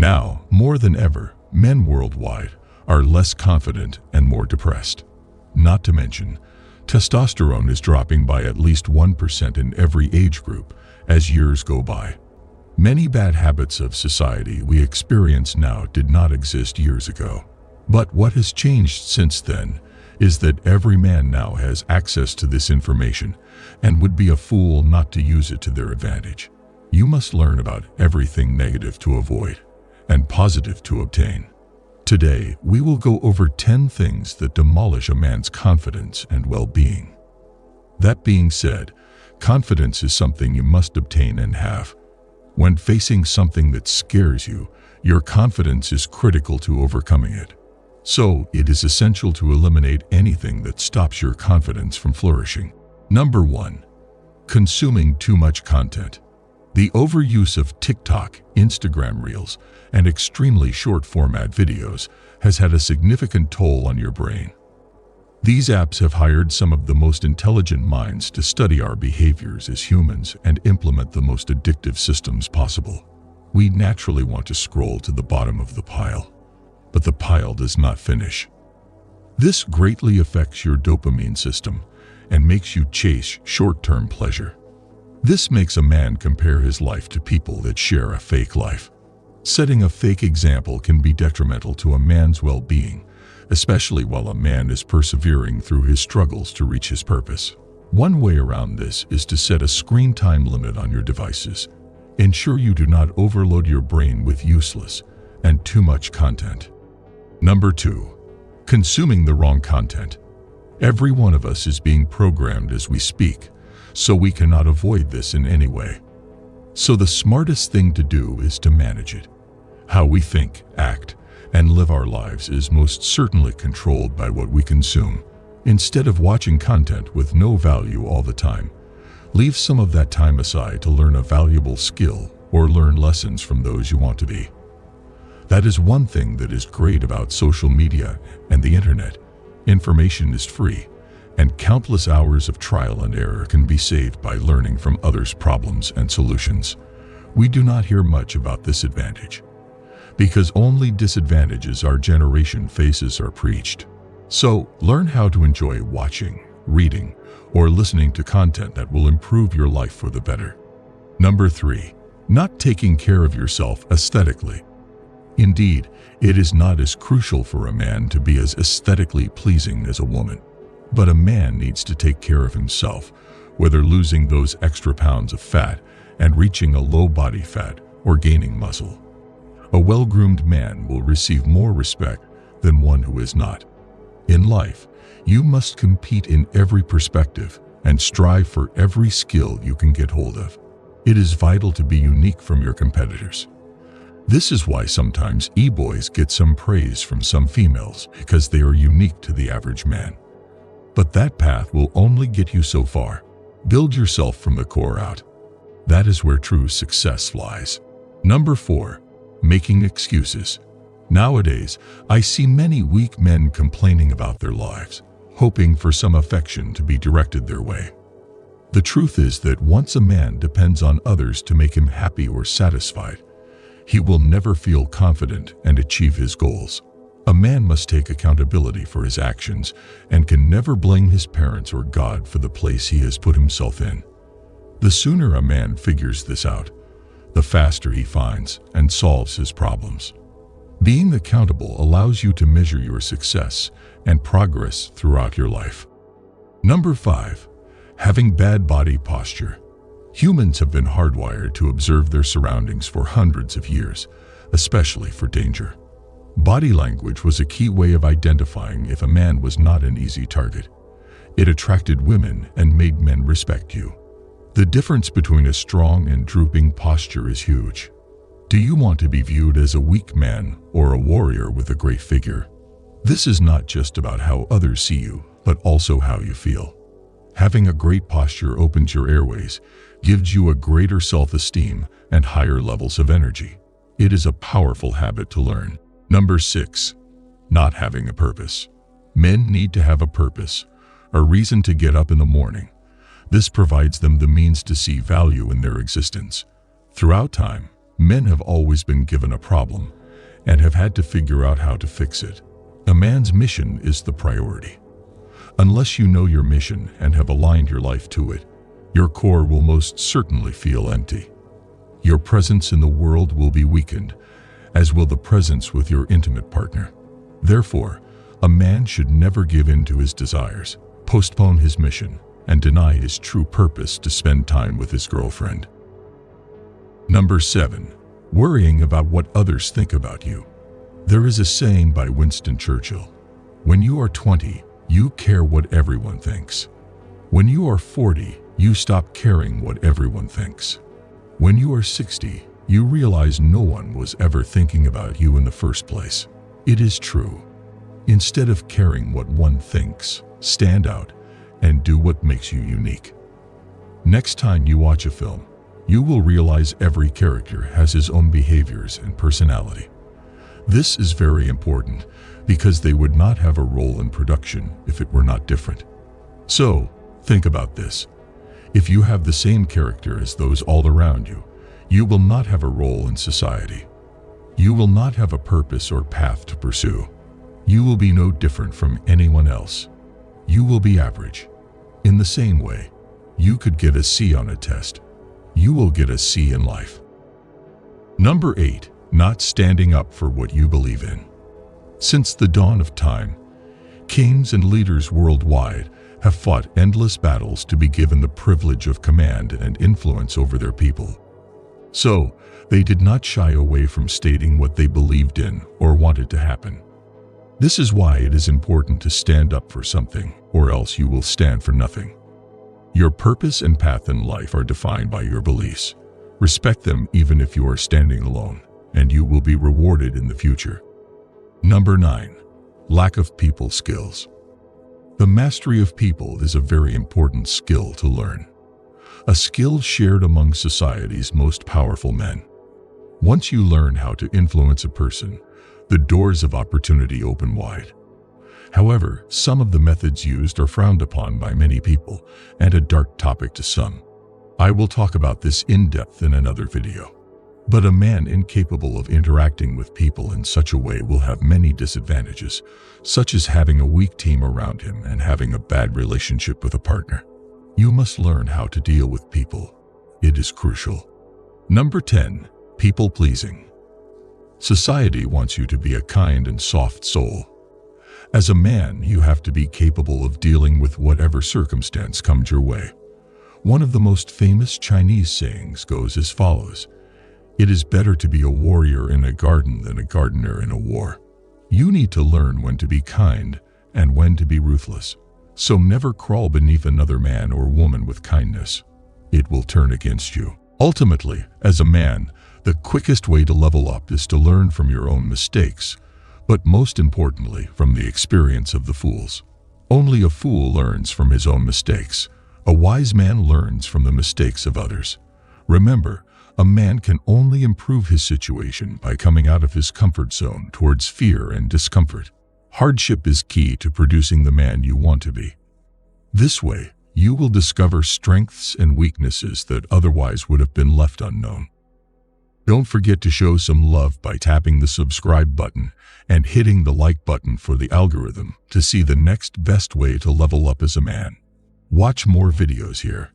Now, more than ever, men worldwide are less confident and more depressed. Not to mention, testosterone is dropping by at least 1% in every age group as years go by. Many bad habits of society we experience now did not exist years ago. But what has changed since then is that every man now has access to this information and would be a fool not to use it to their advantage. You must learn about everything negative to avoid and positive to obtain. Today, we will go over 10 things that demolish a man's confidence and well-being. That being said, confidence is something you must obtain and have. When facing something that scares you, your confidence is critical to overcoming it. So, it is essential to eliminate anything that stops your confidence from flourishing. Number 1. Consuming too much content. The overuse of TikTok, Instagram Reels, and extremely short-format videos has had a significant toll on your brain. These apps have hired some of the most intelligent minds to study our behaviors as humans and implement the most addictive systems possible. We naturally want to scroll to the bottom of the pile, but the pile does not finish. This greatly affects your dopamine system and makes you chase short-term pleasure. This makes a man compare his life to people that share a fake life. Setting a fake example can be detrimental to a man's well-being, especially while a man is persevering through his struggles to reach his purpose. One way around this is to set a screen time limit on your devices. Ensure you do not overload your brain with useless and too much content. Number 2. Consuming the wrong content. Every one of us is being programmed as we speak, so we cannot avoid this in any way. So the smartest thing to do is to manage it. How we think, act, and live our lives is most certainly controlled by what we consume. Instead of watching content with no value all the time, leave some of that time aside to learn a valuable skill or learn lessons from those you want to be. That is one thing that is great about social media and the internet. Information is free, and countless hours of trial and error can be saved by learning from others' problems and solutions. We do not hear much about this advantage, because only disadvantages our generation faces are preached. So, learn how to enjoy watching, reading, or listening to content that will improve your life for the better. Number 3. Not taking care of yourself aesthetically. Indeed, it is not as crucial for a man to be as aesthetically pleasing as a woman. But a man needs to take care of himself, whether losing those extra pounds of fat and reaching a low body fat or gaining muscle. A well-groomed man will receive more respect than one who is not. In life, you must compete in every perspective and strive for every skill you can get hold of. It is vital to be unique from your competitors. This is why sometimes e-boys get some praise from some females, because they are unique to the average man. But that path will only get you so far. Build yourself from the core out. That is where true success lies. Number 4. Making excuses. Nowadays, I see many weak men complaining about their lives, hoping for some affection to be directed their way. The truth is that once a man depends on others to make him happy or satisfied, he will never feel confident and achieve his goals. A man must take accountability for his actions and can never blame his parents or God for the place he has put himself in. The sooner a man figures this out, the faster he finds and solves his problems. Being accountable allows you to measure your success and progress throughout your life. Number 5. Having bad body posture. Humans have been hardwired to observe their surroundings for hundreds of years, especially for danger. Body language was a key way of identifying if a man was not an easy target. It attracted women and made men respect you. The difference between a strong and drooping posture is huge. Do you want to be viewed as a weak man or a warrior with a great figure? This is not just about how others see you, but also how you feel. Having a great posture opens your airways, gives you a greater self-esteem and higher levels of energy. It is a powerful habit to learn. Number 6. Not having a purpose. Men need to have a purpose, a reason to get up in the morning. This provides them the means to see value in their existence. Throughout time, Men have always been given a problem and have had to figure out how to fix it. A man's mission is the priority. Unless you know your mission and have aligned your life to it, your core will most certainly feel empty. Your presence in the world will be weakened, as will the presence with your intimate partner. Therefore, a man should never give in to his desires, postpone his mission, and deny his true purpose to spend time with his girlfriend. Number 7. Worrying about what others think about you. There is a saying by Winston Churchill, "When you are 20, you care what everyone thinks. When you are 40, you stop caring what everyone thinks. When you are 60, you realize no one was ever thinking about you in the first place." It is true. Instead of caring what one thinks, stand out and do what makes you unique. Next time you watch a film, you will realize every character has his own behaviors and personality. This is very important because they would not have a role in production if it were not different. So, think about this. If you have the same character as those all around you, you will not have a role in society. You will not have a purpose or path to pursue. You will be no different from anyone else. You will be average. In the same way, you could get a C on a test. You will get a C in life. Number 8. Not standing up for what you believe in. Since the dawn of time, kings and leaders worldwide have fought endless battles to be given the privilege of command and influence over their people. So, they did not shy away from stating what they believed in or wanted to happen. This is why it is important to stand up for something, or else you will stand for nothing. Your purpose and path in life are defined by your beliefs. Respect them even if you are standing alone, and you will be rewarded in the future. Number 9. Lack of people skills. The mastery of people is a very important skill to learn. A skill shared among society's most powerful men. Once you learn how to influence a person, the doors of opportunity open wide. However, some of the methods used are frowned upon by many people and a dark topic to some. I will talk about this in depth in another video. But a man incapable of interacting with people in such a way will have many disadvantages, such as having a weak team around him and having a bad relationship with a partner. You must learn how to deal with people. It is crucial. Number 10. People pleasing. Society wants you to be a kind and soft soul. As a man, you have to be capable of dealing with whatever circumstance comes your way. One of the most famous Chinese sayings goes as follows: "It is better to be a warrior in a garden than a gardener in a war." You need to learn when to be kind and when to be ruthless. So never crawl beneath another man or woman with kindness. It will turn against you. Ultimately, as a man, the quickest way to level up is to learn from your own mistakes, but most importantly, from the experience of the fools. Only a fool learns from his own mistakes. A wise man learns from the mistakes of others. Remember, a man can only improve his situation by coming out of his comfort zone towards fear and discomfort. Hardship is key to producing the man you want to be. This way, you will discover strengths and weaknesses that otherwise would have been left unknown. Don't forget to show some love by tapping the subscribe button and hitting the like button for the algorithm to see the next best way to level up as a man. Watch more videos here.